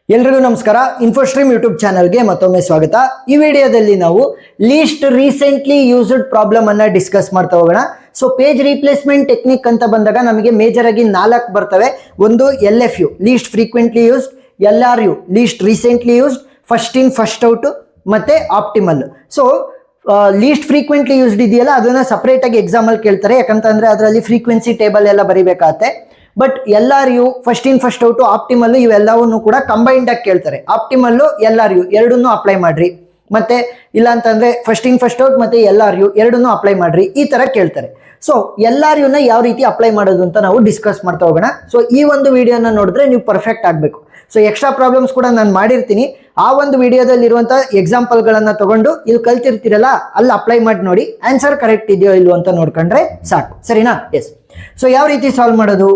ಎಲ್ರಿಗೂ ನಮಸ್ಕಾರ. ಇನ್ಫೋಸ್ಟ್ರೀಮ್ ಯೂಟ್ಯೂಬ್ ಚಾನಲ್ಗೆ ಮತ್ತೊಮ್ಮೆ ಸ್ವಾಗತ. ಈ ವಿಡಿಯೋದಲ್ಲಿ ನಾವು ಲೀಸ್ಟ್ ರೀಸೆಂಟ್ಲಿ ಯೂಸ್ಡ್ ಪ್ರಾಬ್ಲಮ್ ಅನ್ನ ಡಿಸ್ಕಸ್ ಮಾಡ್ತಾ ಹೋಗೋಣ. ಸೊ ಪೇಜ್ ರೀಪ್ಲೇಸ್ಮೆಂಟ್ ಟೆಕ್ನಿಕ್ ಅಂತ ಬಂದಾಗ ನಮಗೆ ಮೇಜರ್ ಆಗಿ 4 ಬರ್ತವೆ. ಒಂದು LFU least frequently used, LRU least recently used, first in first out ಮತ್ತೆ optimal. So least frequently used ಇದೆಯಲ್ಲ ಅದನ್ನ ಸಪರೇಟ್ ಆಗಿ ಎಕ್ಸಾಮ್ ಅಲ್ಲಿ ಕೇಳ್ತಾರೆ, ಯಾಕಂತಂದ್ರೆ ಅದರಲ್ಲಿ ಫ್ರೀಕ್ವೆನ್ಸಿ ಟೇಬಲ್ ಎಲ್ಲ ಬರಿಬೇಕಾಗತ್ತೆ. But LRU first in first out, optimal ಇವೆಲ್ಲವನ್ನು ಕೂಡ ಕಂಬೈನ್ಡ್ ಆಗಿ ಕೇಳ್ತಾರೆ. ಆಪ್ಟಿಮಲ್ LRU ಎರಡನ್ನೂ ಅಪ್ಲೈ ಮಾಡ್ರಿ, ಮತ್ತೆ ಇಲ್ಲ ಅಂತಂದ್ರೆ ಫಸ್ಟ್ ಇನ್ ಫಸ್ಟ್ ಔಟ್ ಮತ್ತೆ LRU ಎರಡನ್ನೂ ಅಪ್ಲೈ ಮಾಡ್ರಿ, ಈ ತರ ಕೇಳ್ತಾರೆ. ಸೊ LRU ನ ಯಾವ ರೀತಿ ಅಪ್ಲೈ ಮಾಡೋದು ಅಂತ ನಾವು ಡಿಸ್ಕಸ್ ಮಾಡ್ತಾ ಹೋಗೋಣ. ಸೊ ಈ ಒಂದು ವಿಡಿಯೋನ ನೋಡಿದ್ರೆ ನೀವು ಪರ್ಫೆಕ್ಟ್ ಆಗಬೇಕು. ಸೊ ಎಕ್ಸ್ಟ್ರಾ ಪ್ರಾಬ್ಲಮ್ಸ್ ಕೂಡ ನಾನು ಮಾಡಿರ್ತೀನಿ, ಆ ಒಂದು ವಿಡಿಯೋದಲ್ಲಿ ಇರುವಂತ ಎಕ್ಸಾಂಪಲ್ ಗಳನ್ನ ತಗೊಂಡು ಇಲ್ಲಿ ಕಲ್ತಿರ್ತೀರಲ್ಲ ಅಲ್ಲಿ ಅಪ್ಲೈ ಮಾಡಿ ನೋಡಿ, ಆನ್ಸರ್ ಕರೆಕ್ಟ್ ಇದೆಯೋ ಇಲ್ವೋ ಅಂತ ನೋಡ್ಕೊಂಡ್ರೆ ಸಾಕು, ಸರಿನಾ? ಎಸ್. ಸೊ ಯಾವ ರೀತಿ ಸಾಲ್ವ್ ಮಾಡೋದು?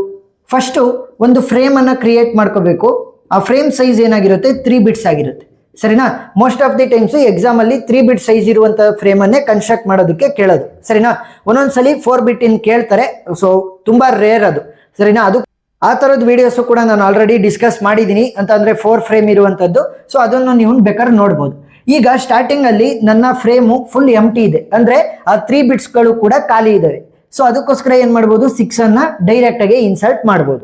ಫಸ್ಟು ಒಂದು ಫ್ರೇಮ್ ಅನ್ನ ಕ್ರಿಯೇಟ್ ಮಾಡ್ಕೋಬೇಕು. ಆ ಫ್ರೇಮ್ ಸೈಜ್ ಏನಾಗಿರುತ್ತೆ, 3 ಬಿಟ್ಸ್ ಆಗಿರುತ್ತೆ, ಸರಿನಾ? Most of the times exam ಅಲ್ಲಿ 3 ಬಿಟ್ ಸೈಜ್ ಇರುವಂತ ಫ್ರೇಮ್ ಅನ್ನೇ ಕನ್ಸ್ಟ್ರಕ್ಟ್ ಮಾಡೋದಕ್ಕೆ ಕೇಳೋದು, ಸರಿನಾ? ಒಂದೊಂದ್ಸಲಿ 4 ಬಿಟ್ ಇನ್ ಕೇಳ್ತಾರೆ, ಸೊ ತುಂಬಾ ರೇರ್ ಅದು, ಸರಿನಾ? ಅದು ಆ ತರದ ವಿಡಿಯೋಸ್ ಕೂಡ ನಾನು ಆಲ್ರೆಡಿ ಡಿಸ್ಕಸ್ ಮಾಡಿದ್ದೀನಿ, ಅಂತಂದ್ರೆ 4 ಫ್ರೇಮ್ ಇರುವಂತದ್ದು. ಸೊ ಅದನ್ನು ನೀವು ಬೇಕಾದ್ರೆ ನೋಡ್ಬೋದು. ಈಗ ಸ್ಟಾರ್ಟಿಂಗ್ ಅಲ್ಲಿ ನನ್ನ ಫ್ರೇಮು ಫುಲ್ ಎಂಟಿ ಇದೆ, ಅಂದ್ರೆ ಆ 3 ಬಿಟ್ಸ್ ಗಳು ಕೂಡ ಖಾಲಿ ಇದಾವೆ. ಸೊ ಅದಕ್ಕೋಸ್ಕರ ಏನ್ ಮಾಡ್ಬೋದು, 6 ಅನ್ನ ಡೈರೆಕ್ಟ್ ಆಗಿ ಇನ್ಸರ್ಟ್ ಮಾಡ್ಬೋದು.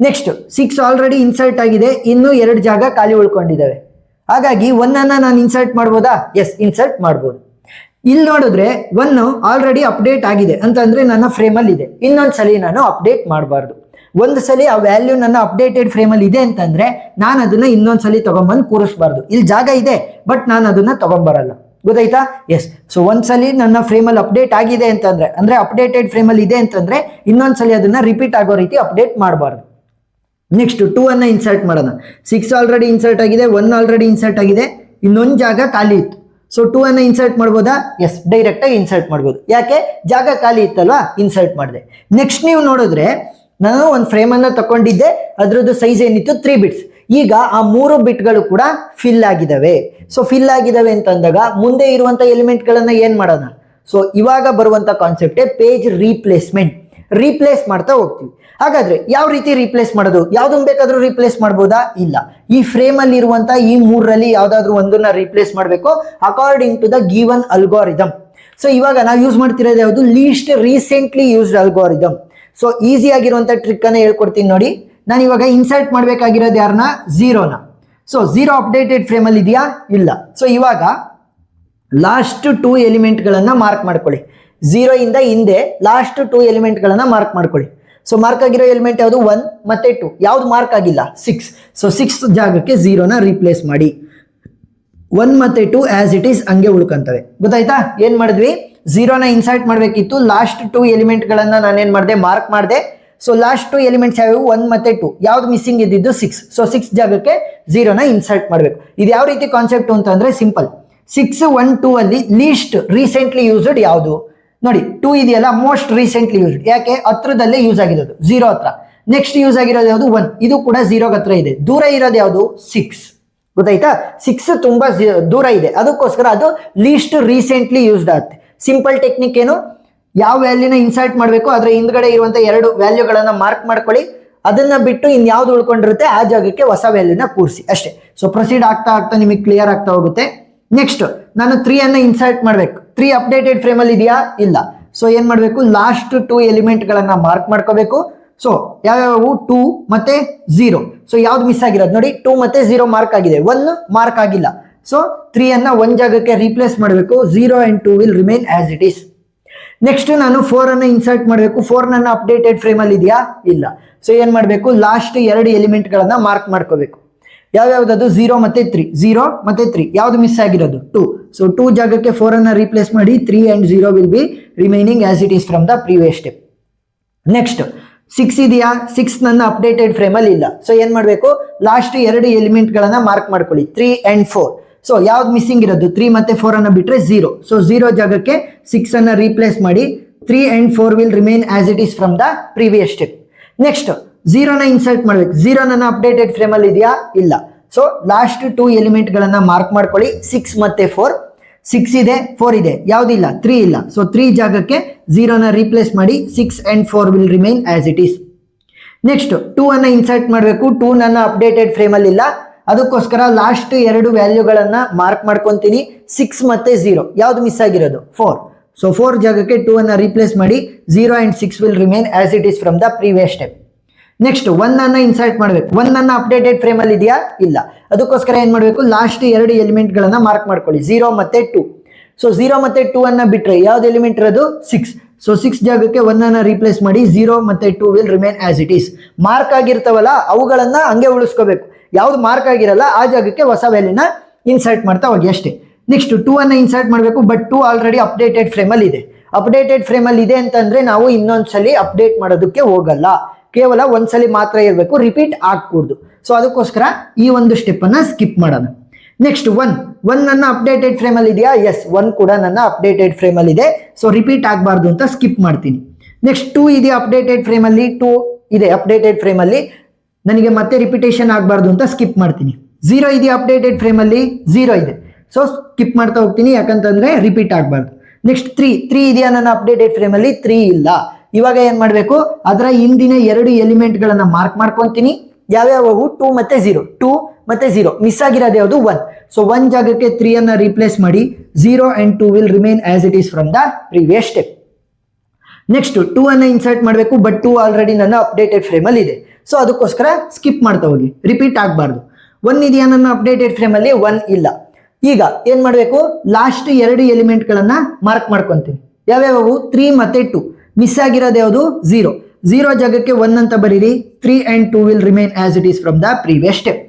ನೆಕ್ಸ್ಟ್ 6 ಆಲ್ರೆಡಿ ಇನ್ಸರ್ಟ್ ಆಗಿದೆ, ಇನ್ನು 2 ಜಾಗ ಖಾಲಿ ಉಳ್ಕೊಂಡಿದ್ದಾವೆ. ಹಾಗಾಗಿ 1 ಅನ್ನ ನಾನು ಇನ್ಸರ್ಟ್ ಮಾಡ್ಬೋದಾ? ಎಸ್, ಇನ್ಸರ್ಟ್ ಮಾಡ್ಬೋದು. ಇಲ್ಲಿ ನೋಡಿದ್ರೆ 1 ಆಲ್ರೆಡಿ ಅಪ್ಡೇಟ್ ಆಗಿದೆ ಅಂತಂದ್ರೆ ನನ್ನ ಫ್ರೇಮ್ ಅಲ್ಲಿ ಇದೆ. ಇನ್ನೊಂದ್ಸಲಿ ನಾನು ಅಪ್ಡೇಟ್ ಮಾಡಬಾರ್ದು. ಒಂದು ಸಲಿ ಆ ವ್ಯಾಲ್ಯೂ ನನ್ನ ಅಪ್ಡೇಟೆಡ್ ಫ್ರೇಮ್ ಅಲ್ಲಿ ಇದೆ ಅಂತಂದ್ರೆ ನಾನು ಅದನ್ನ ಇನ್ನೊಂದ್ಸಲಿ ತಗೊಂಡ್ಬಂದು ಕೂರಿಸಬಾರ್ದು. ಇಲ್ಲಿ ಜಾಗ ಇದೆ ಬಟ್ ನಾನು ಅದನ್ನ ತಗೊಂಡ್ಬರಲ್ಲ, ಗೊತ್ತಾಯ್ತಾ? ಎಸ್. ಸೊ ಒಂದ್ಸಲಿ ನನ್ನ ಫ್ರೇಮ್ ಅಲ್ಲಿ ಅಪ್ಡೇಟ್ ಆಗಿದೆ ಅಂತಂದ್ರೆ, ಅಂದ್ರೆ ಅಪ್ಡೇಟೆಡ್ ಫ್ರೇಮ್ ಅಲ್ಲಿ ಇದೆ ಅಂತಂದ್ರೆ ಇನ್ನೊಂದ್ಸಲಿ ಅದನ್ನ ರಿಪೀಟ್ ಆಗೋ ರೀತಿ ಅಪ್ಡೇಟ್ ಮಾಡಬಾರ್ದು. ನೆಕ್ಸ್ಟ್ 2 ಅನ್ನ ಇನ್ಸರ್ಟ್ ಮಾಡೋಣ. 6 ಆಲ್ರೆಡಿ ಇನ್ಸರ್ಟ್ ಆಗಿದೆ, 1 ಆಲ್ರೆಡಿ ಇನ್ಸರ್ಟ್ ಆಗಿದೆ, ಇನ್ನೊಂದು ಜಾಗ ಖಾಲಿ ಇತ್ತು. ಸೊ 2 ಅನ್ನ ಇನ್ಸರ್ಟ್ ಮಾಡ್ಬೋದಾ? ಎಸ್, ಡೈರೆಕ್ಟ್ ಆಗಿ ಇನ್ಸರ್ಟ್ ಮಾಡ್ಬೋದು. ಯಾಕೆ? ಜಾಗ ಖಾಲಿ ಇತ್ತಲ್ವಾ, ಇನ್ಸರ್ಟ್ ಮಾಡಿದೆ. ನೆಕ್ಸ್ಟ್ ನೀವು ನೋಡಿದ್ರೆ ನಾನು ಒಂದು ಫ್ರೇಮ್ ಅನ್ನ ತಗೊಂಡಿದ್ದೆ, ಅದ್ರದ್ದು ಸೈಜ್ ಏನಿತ್ತು 3 ಬಿಟ್ಸ್. ಈಗ ಆ 3 ಬಿಟ್ಗಳು ಕೂಡ ಫಿಲ್ ಆಗಿದಾವೆ. ಸೊ ಫಿಲ್ ಆಗಿದಾವೆ ಅಂತಂದಾಗ ಮುಂದೆ ಇರುವಂತ ಎಲಿಮೆಂಟ್ ಗಳನ್ನ ಏನ್ ಮಾಡೋಣ? ಸೊ ಇವಾಗ ಬರುವಂತ ಕಾನ್ಸೆಪ್ಟ್ ಪೇಜ್ ರೀಪ್ಲೇಸ್ಮೆಂಟ್. ರೀಪ್ಲೇಸ್ ಮಾಡ್ತಾ ಹೋಗ್ತೀವಿ. ಹಾಗಾದ್ರೆ ಯಾವ ರೀತಿ ರೀಪ್ಲೇಸ್ ಮಾಡೋದು? ಯಾವ್ದನ್ನ ಬೇಕಾದ್ರೂ ರೀಪ್ಲೇಸ್ ಮಾಡ್ಬೋದಾ? ಇಲ್ಲ. ಈ ಫ್ರೇಮ್ ಅಲ್ಲಿ ಇರುವಂತ ಈ 3ರಲ್ಲಿ ಯಾವ್ದಾದ್ರು ಒಂದನ್ನ ರೀಪ್ಲೇಸ್ ಮಾಡಬೇಕು according to the given algorithm. So ಇವಾಗ ನಾವು ಯೂಸ್ ಮಾಡ್ತಿರೋದು ಯಾವುದು? Least recently used algorithm. So easy ಆಗಿರುವಂತ ಟ್ರಿಕ್ ಅನ್ನ ಹೇಳ್ಕೊಡ್ತೀನಿ ನೋಡಿ. ನಾನು ಇವಾಗ ಇನ್ಸರ್ಟ್ ಮಾಡ್ಬೇಕಾಗಿರೋದು ಯಾರನ್ನ? 0ನ. ಸೊ 0 ಅಪ್ಡೇಟೆಡ್ ಫ್ರೇಮ್ ಅಲ್ಲಿ ಇದೆಯಾ? ಇಲ್ಲ. ಸೊ ಇವಾಗ ಲಾಸ್ಟ್ 2 ಎಲಿಮೆಂಟ್ ಗಳನ್ನ ಮಾರ್ಕ್ ಮಾಡ್ಕೊಳ್ಳಿ. 0 ಇಂದ ಹಿಂದೆ ಲಾಸ್ಟ್ 2 ಎಲಿಮೆಂಟ್ ಗಳನ್ನ ಮಾರ್ಕ್ ಮಾಡ್ಕೊಳ್ಳಿ. ಸೊ ಮಾರ್ಕ್ ಆಗಿರೋ ಎಲಿಮೆಂಟ್ ಯಾವುದು? 1 ಮತ್ತೆ 2. ಯಾವ್ದು ಮಾರ್ಕ್ ಆಗಿಲ್ಲ? 6. ಸೊ 6 ಜಾಗಕ್ಕೆ 0ನ ರೀಪ್ಲೇಸ್ ಮಾಡಿ. 1 ಮತ್ತೆ 2 ಆಸ್ ಇಟ್ ಈಸ್ ಹಂಗೆ ಉಳ್ಕೊಂತವೆ, ಗೊತ್ತಾಯ್ತಾ? ಏನ್ ಮಾಡಿದ್ವಿ? 0ನ ಇನ್ಸರ್ಟ್ ಮಾಡ್ಬೇಕಿತ್ತು, ಲಾಸ್ಟ್ 2 ಎಲಿಮೆಂಟ್ ಗಳನ್ನ ನಾನೇನ್ ಮಾಡಿದೆ? ಮಾರ್ಕ್ ಮಾಡಿದೆ. ಸೊ ಲಾಸ್ಟ್ 2 ಎಲಿಮೆಂಟ್ಸ್ ಯಾವ್ಯಾವು? 1 ಮತ್ತೆ 2. ಯಾವ್ದು ಮಿಸ್ಸಿಂಗ್ ಇದ್ದಿದ್ದು? 6. ಸೊ 6 ಜಾಗಕ್ಕೆ 0ನ ಇನ್ಸರ್ಟ್ ಮಾಡಬೇಕು. ಇದು ಯಾವ ರೀತಿ ಕಾನ್ಸೆಪ್ಟ್ ಅಂತಂದ್ರೆ ಸಿಂಪಲ್. 6, 1, 2 ಅಲ್ಲಿ ಲೀಸ್ಟ್ ರೀಸೆಂಟ್ಲಿ ಯೂಸ್ಡ್ ಯಾವುದು? ನೋಡಿ 2 ಇದೆಯಲ್ಲ, ಮೋಸ್ಟ್ ರೀಸೆಂಟ್ಲಿ ಯೂಸ್ಡ್. ಯಾಕೆ? ಹತ್ರದಲ್ಲೇ ಯೂಸ್ ಆಗಿರೋದು, 0 ಹತ್ರ. ನೆಕ್ಸ್ಟ್ ಯೂಸ್ ಆಗಿರೋದು ಯಾವುದು? 1. ಇದು ಕೂಡ 0 ಹತ್ರ ಇದೆ. ದೂರ ಇರೋದು ಯಾವುದು? 6. ಗೊತ್ತಾಯ್ತಾ? 6 ತುಂಬಾ ದೂರ ಇದೆ, ಅದಕ್ಕೋಸ್ಕರ ಅದು ಲೀಸ್ಟ್ ರೀಸೆಂಟ್ಲಿ ಯೂಸ್ಡ್ ಆಗುತ್ತೆ. ಸಿಂಪಲ್ ಟೆಕ್ನಿಕ್ ಏನು? ಯಾವ ವ್ಯಾಲ್ಯೂನ ಇನ್ಸರ್ಟ್ ಮಾಡಬೇಕು ಅದರ ಹಿಂದ್ಗಡೆ ಇರುವಂತ 2 ವ್ಯಾಲ್ಯೂಗಳನ್ನ ಮಾರ್ಕ್ ಮಾಡ್ಕೊಳ್ಳಿ. ಅದನ್ನ ಬಿಟ್ಟು ಇನ್ಯಾವ್ದು ಉಳ್ಕೊಂಡಿರುತ್ತೆ ಆ ಜಾಗಕ್ಕೆ ಹೊಸ ವ್ಯಾಲ್ಯೂನ ಕೂರಿಸಿ, ಅಷ್ಟೇ. ಸೊ ಪ್ರೊಸೀಡ್ ಆಗ್ತಾ ಆಗ್ತಾ ನಿಮಗೆ ಕ್ಲಿಯರ್ ಆಗ್ತಾ ಹೋಗುತ್ತೆ. ನೆಕ್ಸ್ಟ್ ನಾನು 3 ಅನ್ನ ಇನ್ಸರ್ಟ್ ಮಾಡ್ಬೇಕು. 3 ಅಪ್ಡೇಟೆಡ್ ಫ್ರೇಮ್ ಅಲ್ಲಿ ಇದೆಯಾ? ಇಲ್ಲ. ಸೊ ಏನ್ ಮಾಡ್ಬೇಕು? ಲಾಸ್ಟ್ 2 ಎಲಿಮೆಂಟ್ ಗಳನ್ನ ಮಾರ್ಕ್ ಮಾಡ್ಕೋಬೇಕು. ಸೊ ಯಾವ್ಯಾವು? 2 ಮತ್ತೆ 0. ಸೊ ಯಾವ್ದು ಮಿಸ್ ಆಗಿರೋದು ನೋಡಿ? 2 ಮತ್ತೆ 0 ಮಾರ್ಕ್ ಆಗಿದೆ, 1 ಮಾರ್ಕ್ ಆಗಿಲ್ಲ. ಸೊ 3 ಅನ್ನ 1 ಜಾಗಕ್ಕೆ ರೀಪ್ಲೇಸ್ ಮಾಡಬೇಕು. 0 and 2 will remain as it is. Next ನಾನು 4 ಅನ್ನ ಇನ್ಸರ್ಟ್ ಮಾಡಬೇಕು. 4 ನನ್ನ ಅಪ್ಡೇಟೆಡ್ ಫ್ರೇಮ್ ಅಲ್ಲಿ ಇದೆಯಾ? ಇಲ್ಲ. ಸೊ ಏನ್ ಮಾಡಬೇಕು? ಲಾಸ್ಟ್ 2 ಎಲಿಮೆಂಟ್ ಗಳನ್ನ ಮಾರ್ಕ್ ಮಾಡ್ಕೋಬೇಕು. ಯಾವ್ಯಾವ್ದು? 0 ಮತ್ತೆ 3. 0 ಮತ್ತೆ 3 ಯಾವ್ದು ಮಿಸ್ ಆಗಿರೋದು? 2. ಸೊ 2 ಜಾಗಕ್ಕೆ 4 ಅನ್ನ ರೀಪ್ಲೇಸ್ ಮಾಡಿ. 3 and 0 will be remaining as it is from the previous step. Next 6 ಇದೆಯಾ? 6 ನನ್ನ ಅಪ್ಡೇಟೆಡ್ ಫ್ರೇಮ್ ಅಲ್ಲಿ ಇಲ್ಲ. ಸೊ ಏನ್ ಮಾಡ್ಬೇಕು? ಲಾಸ್ಟ್ 2 ಎಲಿಮೆಂಟ್ ಗಳನ್ನ ಮಾರ್ಕ್ ಮಾಡ್ಕೊಳ್ಳಿ. 3 and 4. ಸೊ ಯಾವ್ದು ಮಿಸ್ಸಿಂಗ್ ಇರೋದು? 3 ಮತ್ತೆ 4 ಅನ್ನ ಬಿಟ್ರೆ 0. ಸೊ 0 ಜಾಗಕ್ಕೆ 6 ಅನ್ನ ರೀಪ್ಲೇಸ್ ಮಾಡಿ. 3 and 4 will remain as it is from the previous step. Next 0ನ ಇನ್ಸರ್ಟ್ ಮಾಡ್ಬೇಕು. 0 ನನ್ನ ಅಪ್ಡೇಟೆಡ್ ಫ್ರೇಮ್ ಅಲ್ಲಿ ಇದೆಯಾ? ಇಲ್ಲ. ಸೊ ಲಾಸ್ಟ್ 2 ಎಲಿಮೆಂಟ್ ಗಳನ್ನ ಮಾರ್ಕ್ ಮಾಡ್ಕೊಳ್ಳಿ. 6 ಮತ್ತೆ 4. 6 ಇದೆ, 4 ಇದೆ, ಯಾವ್ದಿಲ್ಲ? 3 ಇಲ್ಲ. ಸೊ 3 ಜಾಗಕ್ಕೆ 0ನ ರೀಪ್ಲೇಸ್ ಮಾಡಿ. 6 and 4 will remain as it is. Next 2 ಅನ್ನ ಇನ್ಸರ್ಟ್ ಮಾಡಬೇಕು. 2 ನನ್ನ ಅಪ್ಡೇಟೆಡ್ ಫ್ರೇಮ್ ಅಲ್ಲಿ ಇಲ್ಲ. ಅದಕ್ಕೋಸ್ಕರ ಲಾಸ್ಟ್ ಎರಡು ವ್ಯಾಲ್ಯೂಗಳನ್ನ ಮಾರ್ಕ್ ಮಾಡ್ಕೊಂತೀನಿ 6 ಮತ್ತೆ 0. ಯಾವ್ದು ಮಿಸ್ ಆಗಿರೋದು 4. ಸೊ 4 ಜಾಗಕ್ಕೆ 2 ಅನ್ನ ರೀಪ್ಲೇಸ್ ಮಾಡಿ 0 and 6 will remain as it is from the previous step. Next 1 ಅನ್ನ ಇನ್ಸರ್ಟ್ ಮಾಡಬೇಕು. 1 ಅನ್ನ ಅಪ್ಡೇಟೆಡ್ ಫ್ರೇಮ್ ಅಲ್ಲಿ ಇದೆಯಾ? ಇಲ್ಲ. ಅದಕ್ಕೋಸ್ಕರ ಏನ್ ಮಾಡಬೇಕು, ಲಾಸ್ಟ್ ಎರಡು ಎಲಿಮೆಂಟ್ ಗಳನ್ನ ಮಾರ್ಕ್ ಮಾಡ್ಕೊಳ್ಳಿ 0 ಮತ್ತೆ 2. ಸೊ 0 ಮತ್ತೆ 2 ಅನ್ನ ಬಿಟ್ರೆ ಯಾವ್ದು ಎಲಿಮೆಂಟ್ ಇರೋದು 6. ಸೊ 6 ಜಾಗಕ್ಕೆ 1 ಅನ್ನ ರೀಪ್ಲೇಸ್ ಮಾಡಿ 0 ಮತ್ತೆ 2 will remain as it is. Mark ಆಗಿರ್ತಾವಲ್ಲ ಅವುಗಳನ್ನ ಹಂಗೆ ಉಳಿಸ್ಕೋಬೇಕು. ಯಾವ್ದು ಮಾರ್ಕ್ ಆಗಿರಲ್ಲ ಆ ಜಾಗಕ್ಕೆ ಹೊಸ ವ್ಯಾಲ್ಯೂನ ಇನ್ಸರ್ಟ್ ಮಾಡ್ತಾ ಹೋಗಿ ಅಷ್ಟೇ. ನೆಕ್ಸ್ಟ್ 2 ಅನ್ನ ಇನ್ಸರ್ಟ್ ಮಾಡಬೇಕು, ಬಟ್ 2 ಆಲ್ರೆಡಿ ಅಪ್ಡೇಟೆಡ್ ಫ್ರೇಮ್ ಅಲ್ಲಿ ಇದೆ. ಅಪ್ಡೇಟೆಡ್ ಫ್ರೇಮ್ ಅಲ್ಲಿ ಇದೆ ಅಂತಂದ್ರೆ ನಾವು ಇನ್ನೊಂದ್ಸಲಿ ಅಪ್ಡೇಟ್ ಮಾಡೋದಕ್ಕೆ ಹೋಗಲ್ಲ, ಕೇವಲ ಒಂದ್ಸಲಿ ಮಾತ್ರ ಇರಬೇಕು, ರಿಪೀಟ್ ಆಗ್ಕೂಡ್ದು. ಸೊ ಅದಕ್ಕೋಸ್ಕರ ಈ ಒಂದು ಸ್ಟೆಪ್ ಅನ್ನ ಸ್ಕಿಪ್ ಮಾಡೋಣ. ನೆಕ್ಸ್ಟ್ 1 ನನ್ನ ಅಪ್ಡೇಟೆಡ್ ಫ್ರೇಮ್ ಅಲ್ಲಿ ಇದೆಯಾ? ಎಸ್, 1 ಕೂಡ ನನ್ನ ಅಪ್ಡೇಟೆಡ್ ಫ್ರೇಮ್ ಅಲ್ಲಿ ಇದೆ. ಸೊ ರಿಪೀಟ್ ಆಗಬಾರ್ದು ಅಂತ ಸ್ಕಿಪ್ ಮಾಡ್ತೀನಿ. ನೆಕ್ಸ್ಟ್ 2 ಇದೆಯಾ ಅಪ್ಡೇಟೆಡ್ ಫ್ರೇಮ್ ಅಲ್ಲಿ? 2 ಇದೆ ಅಪ್ಡೇಟೆಡ್ ಫ್ರೇಮ್ ಅಲ್ಲಿ, ನನಗೆ ಮತ್ತೆ ರಿಪಿಟೇಷನ್ ಆಗಬಾರ್ದು ಅಂತ ಸ್ಕಿಪ್ ಮಾಡ್ತೀನಿ. 0 ಇದೆಯಾ ಅಪ್ಡೇಟೆಡ್ ಫ್ರೇಮ್ ಅಲ್ಲಿ? 0 ಇದೆ. ಸೊ ಸ್ಕಿಪ್ ಮಾಡ್ತಾ ಹೋಗ್ತೀನಿ, ಯಾಕಂತಂದ್ರೆ ರಿಪೀಟ್ ಆಗಬಾರ್ದು. ನೆಕ್ಸ್ಟ್ 3 ಇದೆಯಾ ನನ್ನ ಅಪ್ಡೇಟೆಡ್ ಫ್ರೇಮ್ ಅಲ್ಲಿ? 3 ಇಲ್ಲ. ಇವಾಗ ಏನ್ ಮಾಡಬೇಕು, ಅದರ ಹಿಂದಿನ ಎರಡು ಎಲಿಮೆಂಟ್ ಗಳನ್ನ ಮಾರ್ಕ್ ಮಾಡ್ಕೊಂತೀನಿ. ಯಾವ್ಯಾವು? 2 ಮತ್ತೆ 0. 2 ಮತ್ತೆ 0 ಮಿಸ್ ಆಗಿರೋದು ಯಾವುದು? 1. ಸೊ 1 ಜಾಗಕ್ಕೆ 3 ಅನ್ನ ರೀಪ್ಲೇಸ್ ಮಾಡಿ 0 and 2 will remain as it is from the previous step. Next 2 ಅನ್ನ ಇನ್ಸರ್ಟ್ ಮಾಡಬೇಕು, ಬಟ್ 2 ಆಲ್ರೆಡಿ ನನ್ನ ಅಪ್ಡೇಟೆಡ್ ಫ್ರೇಮ್ ಅಲ್ಲಿ ಇದೆ. ಸೊ ಅದಕ್ಕೋಸ್ಕರ ಸ್ಕಿಪ್ ಮಾಡ್ತಾ ಹೋಗಿ, ರಿಪೀಟ್ ಆಗಬಾರ್ದು. 1 ಇದೆಯಾ ನನ್ನ ಅಪ್ಡೇಟೆಡ್ ಫ್ರೇಮ್ ಅಲ್ಲಿ? 1 ಇಲ್ಲ. ಈಗ ಏನ್ ಮಾಡಬೇಕು, ಲಾಸ್ಟ್ ಎರಡು ಎಲಿಮೆಂಟ್ ಗಳನ್ನ ಮಾರ್ಕ್ ಮಾಡ್ಕೊಂತೀನಿ. ಯಾವ್ಯಾವು? 3 ಮತ್ತೆ 2. ಮಿಸ್ ಆಗಿರೋದು ಯಾವುದು? 0. 0 ಜಾಗಕ್ಕೆ 1 ಅಂತ ಬರೀರಿ. 3 and 2 will remain as it is from the previous step.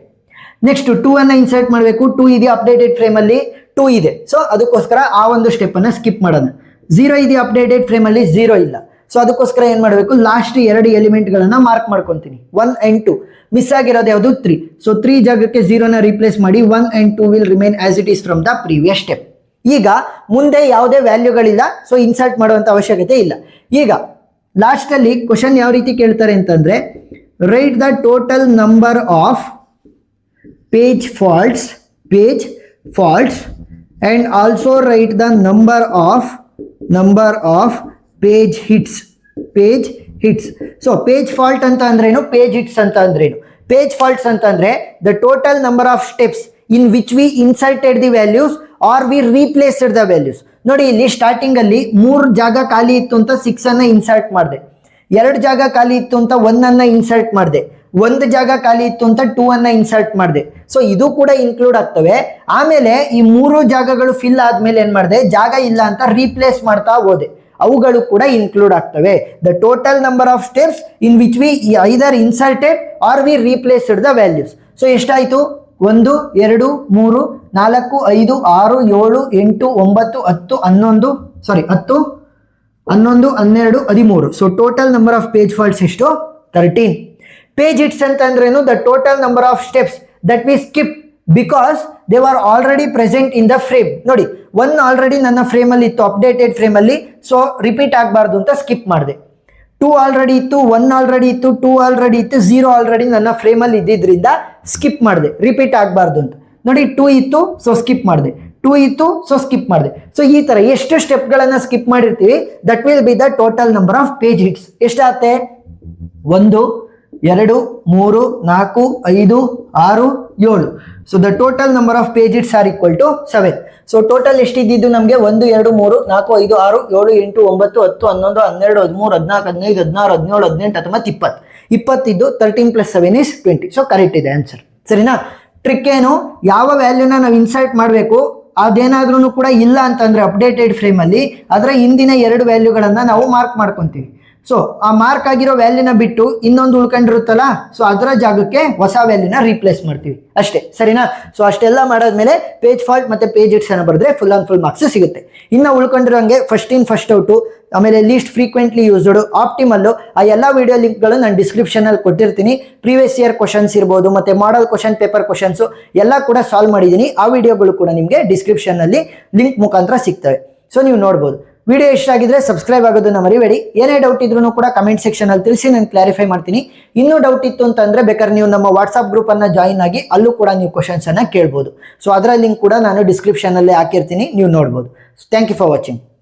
Next 2 ಅನ್ನ ಇನ್ಸರ್ಟ್ ಮಾಡಬೇಕು. 2 ಇದೆಯಾ ಅಪ್ಡೇಟೆಡ್ ಫ್ರೇಮ್ ಅಲ್ಲಿ? 2 ಇದೆ. ಸೊ ಅದಕ್ಕೋಸ್ಕರ ಆ ಒಂದು ಸ್ಟೆಪ್ ಅನ್ನ ಸ್ಕಿಪ್ ಮಾಡೋಣ. 0 ಇದೆಯಾ ಅಪ್ಡೇಟೆಡ್ ಫ್ರೇಮ್ ಅಲ್ಲಿ? 0 ಇಲ್ಲ. ಸೊ ಅದಕ್ಕೋಸ್ಕರ ಏನ್ ಮಾಡಬೇಕು, ಲಾಸ್ಟ್ ಎರಡು ಎಲಿಮೆಂಟ್ ಗಳನ್ನ ಮಾರ್ಕ್ ಮಾಡ್ಕೊಂತೀನಿ. 1 and 2. ಮಿಸ್ ಆಗಿರೋದು ಯಾವುದು? 3. ಸೊ 3 ಜಾಗಕ್ಕೆ 0 ನ ರೀಪ್ಲೇಸ್ ಮಾಡಿ 1 and 2 will remain as it is from the previous step. ಈಗ ಮುಂದೆ ಯಾವುದೇ ವ್ಯಾಲ್ಯೂಗಳಿಲ್ಲ, ಸೊ ಇನ್ಸರ್ಟ್ ಮಾಡುವಂತ ಅವಶ್ಯಕತೆ ಇಲ್ಲ. ಈಗ ಲಾಸ್ಟ್ ಅಲ್ಲಿ ಕ್ವಶನ್ ಯಾವ ರೀತಿ ಕೇಳ್ತಾರೆ ಅಂತಂದ್ರೆ, right the total number of page faults and also write the number of page hits. So page fault ಅಂತ ಅಂದ್ರೇನು, page hits ಅಂತ ಅಂದ್ರೇನು? Page faults ಅಂತ ಅಂದ್ರೆ the total number of steps in which we inserted the values or we replaced the values. ನೋಡಿ, ಇಲ್ಲಿ starting ಅಲ್ಲಿ 3 ಜಾಗ ಖಾಲಿ ಇತ್ತು ಅಂತ 6 ಅನ್ನ ಇನ್ಸರ್ಟ್ ಮಾಡಿದೆ. 2 ಜಾಗ ಖಾಲಿ ಇತ್ತು ಅಂತ 1 ಅನ್ನ ಇನ್ಸರ್ಟ್ ಮಾಡಿದೆ. 1 ಜಾಗ ಖಾಲಿ ಇತ್ತು ಅಂತ 2 ಅನ್ನ ಇನ್ಸರ್ಟ್ ಮಾಡಿದೆ. ಸೊ ಇದು ಕೂಡ ಇನ್ಕ್ಲೂಡ್ ಆಗ್ತವೆ. ಆಮೇಲೆ ಈ 3 ಜಾಗಗಳು ಫಿಲ್ ಆದ್ಮೇಲೆ ಏನ್ ಮಾಡಿದೆ, ಜಾಗ ಇಲ್ಲ ಅಂತ ರೀಪ್ಲೇಸ್ ಮಾಡ್ತಾ ಹೋದೆ, ಅವುಗಳು ಕೂಡ ಇನ್ಕ್ಲೂಡ್ ಆಗ್ತವೆ. The total number of steps in which we either inserted or we replaced the values. So ಎಷ್ಟಾಯ್ತು? 1 2 3 4 5 6 7 8 9 10 11 12 13. So total number of page faults ಎಷ್ಟು? 13. ಪೇಜ್ ಹಿಟ್ಸ್ ಅಂತ ಅಂದ್ರೇನು? The total number of steps that we skip because they are already present in the frame. ನೋಡಿ, 1 already ನನ್ನ frame ಅಲ್ಲಿ ಇತ್ತು, updated frame ಅಲ್ಲಿ. So repeat ಆಗಬಾರ್ದು ಅಂತ ಸ್ಕಿಪ್ ಮಾಡಿದೆ. 2 ಆಲ್ರೆಡಿ ಇತ್ತು, 1 ಆಲ್ರೆಡಿ ಇತ್ತು, 2 ಆಲ್ರೆಡಿ ಇತ್ತು, 0 ಆಲ್ರೆಡಿ ನನ್ನ ಫ್ರೇಮ್ ಅಲ್ಲಿ ಇದ್ದಿದ್ರಿಂದ ಸ್ಕಿಪ್ ಮಾಡಿದೆ, ರಿಪೀಟ್ ಆಗಬಾರ್ದು ಅಂತ. ನೋಡಿ, 2 ಇತ್ತು, ಸೊ ಸ್ಕಿಪ್ ಮಾಡಿದೆ. 2 ಇತ್ತು, ಸೊ ಸ್ಕಿಪ್ ಮಾಡಿದೆ. ಸೊ ಈ ತರ ಎಷ್ಟು ಸ್ಟೆಪ್ಗಳನ್ನ ಸ್ಕಿಪ್ ಮಾಡಿರ್ತೀವಿ, that will be the total number of page hits. ಎಷ್ಟಾಗುತ್ತೆ? 1 2 3 4 5 6 7. So the total number of page hits are equal to 7. So total ಎಷ್ಟಿದ್ದು ನಮಗೆ? 1 2 3 4 5 6 7 8 9 10 11 12 13 14 15 16 17 18 19 20 20 ಇದ್ದು 13 + 7 is 20. ಸೊ ಕರೆಕ್ಟ್ ಇದೆ ಆನ್ಸರ್. ಸರಿನಾ? ಟ್ರಿಕ್ ಏನು? ಯಾವ ವ್ಯಾಲ್ಯೂನ ನಾವು ಇನ್ಸರ್ಟ್ ಮಾಡಬೇಕು, ಅದೇನಾದ್ರೂ ಕೂಡ ಇಲ್ಲ ಅಂತಂದ್ರೆ ಅಪ್ಡೇಟೆಡ್ ಫ್ರೇಮ್ ಅಲ್ಲಿ ಅದರ ಹಿಂದಿನ ಎರಡು ವ್ಯಾಲ್ಯೂಗಳನ್ನ ನಾವು ಮಾರ್ಕ್ ಮಾಡ್ಕೊಂತೀವಿ. ಸೊ ಆ ಮಾರ್ಕ್ ಆಗಿರೋ ವ್ಯಾಲ್ಯೂನ ಬಿಟ್ಟು ಇನ್ನೊಂದು ಉಳ್ಕೊಂಡಿರುತ್ತಲ್ಲ, ಸೊ ಅದರ ಜಾಗಕ್ಕೆ ಹೊಸ ವ್ಯಾಲ್ಯೂನ ರೀಪ್ಲೇಸ್ ಮಾಡ್ತೀವಿ ಅಷ್ಟೇ. ಸರಿನಾ? ಸೊ ಅಷ್ಟೆಲ್ಲ ಮಾಡಾದ್ಮೇಲೆ ಪೇಜ್ ಫಾಲ್ಟ್ ಮತ್ತೆ ಪೇಜ್ ಹಿಟ್ಸ್ ಅನ್ನ ಬರೆದ್ರೆ ಫುಲ್ ಆನ್ ಫುಲ್ ಮಾರ್ಕ್ಸ್ ಸಿಗುತ್ತೆ. ಇನ್ನು ಉಳ್ಕೊಂಡಿರೋಂಗೆ ಫಸ್ಟ್ ಇನ್ ಫಸ್ಟ್ ಔಟು, ಆಮೇಲೆ ಲೀಸ್ಟ್ ಫ್ರೀಕ್ವೆಂಟ್ಲಿ ಯೂಸ್ಡ್, ಆಪ್ಟಿಮಲ್, ಆ ಎಲ್ಲ ವಿಡಿಯೋ ಲಿಂಕ್ಗಳು ನಾನು ಡಿಸ್ಕ್ರಿಪ್ಷನ್ ಅಲ್ಲಿ ಕೊಟ್ಟಿರ್ತೀನಿ. ಪ್ರೀವಿಯಸ್ ಇಯರ್ ಕ್ವಶನ್ಸ್ ಇರ್ಬೋದು, ಮತ್ತೆ ಮಾಡಲ್ ಕ್ವಶನ್, ಪೇಪರ್ ಕ್ವಶನ್ಸ್ ಎಲ್ಲ ಕೂಡ ಸಾಲ್ವ್ ಮಾಡಿದ್ದೀನಿ. ಆ ವಿಡಿಯೋಗಳು ಕೂಡ ನಿಮಗೆ ಡಿಸ್ಕ್ರಿಪ್ಷನ್ ಅಲ್ಲಿ ಲಿಂಕ್ ಮುಖಾಂತರ ಸಿಗ್ತವೆ. ಸೊ ನೀವು ನೋಡ್ಬೋದು. ವಿಡಿಯೋ ಇಷ್ಟ ಆಗಿದ್ರೆ ಸಬ್ಸ್ಕ್ರೈಬ್ ಆಗೋದನ್ನ ಮರಿಬೇಡಿ. ಏನೇ ಡೌಟ್ ಇದ್ರೂ ಕೂಡ ಕಮೆಂಟ್ ಸೆಕ್ಷನ್ ಅಲ್ಲಿ ತಿಳಿಸಿ, ನಾನು ಕ್ಲಾರಿಫೈ ಮಾಡ್ತೀನಿ. ಇನ್ನೂ ಡೌಟ್ ಇತ್ತು ಅಂತಂದ್ರೆ ಬೇಕಾದ್ರೆ ನೀವು ನಮ್ಮ ವಾಟ್ಸ್ಆಪ್ ಗ್ರೂಪ್ ಅನ್ನ ಜಾಯಿನ್ ಆಗಿ ಅಲ್ಲೂ ಕೂಡ ನೀವು ಕ್ವಶನ್ಸ್ ಅನ್ನ ಕೇಳ್ಬೋದು. ಸೊ ಅದರ ಲಿಂಕ್ ಕೂಡ ನಾನು ಡಿಸ್ಕ್ರಿಪ್ಷನ್ ಅಲ್ಲೇ ಹಾಕಿರ್ತೀನಿ, ನೀವು ನೋಡ್ಬೋದು. Thank you for watching.